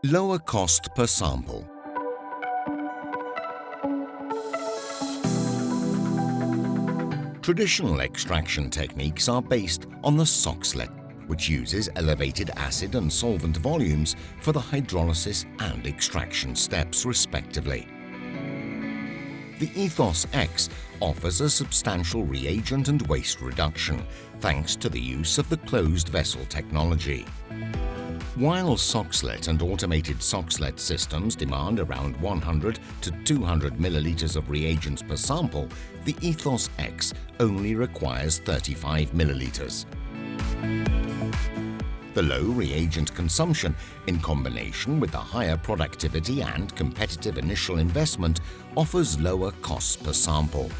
Lower cost per sample. Traditional extraction techniques are based on the Soxhlet, which uses elevated acid and solvent volumes for the hydrolysis and extraction steps, respectively. The ETHOS X offers a substantial reagent and waste reduction thanks to the use of the closed vessel technology. While Soxhlet and automated Soxhlet systems demand around 100 to 200 milliliters of reagents per sample, the ETHOS X only requires 35 milliliters. The low reagent consumption, in combination with the higher productivity and competitive initial investment, offers lower costs per sample.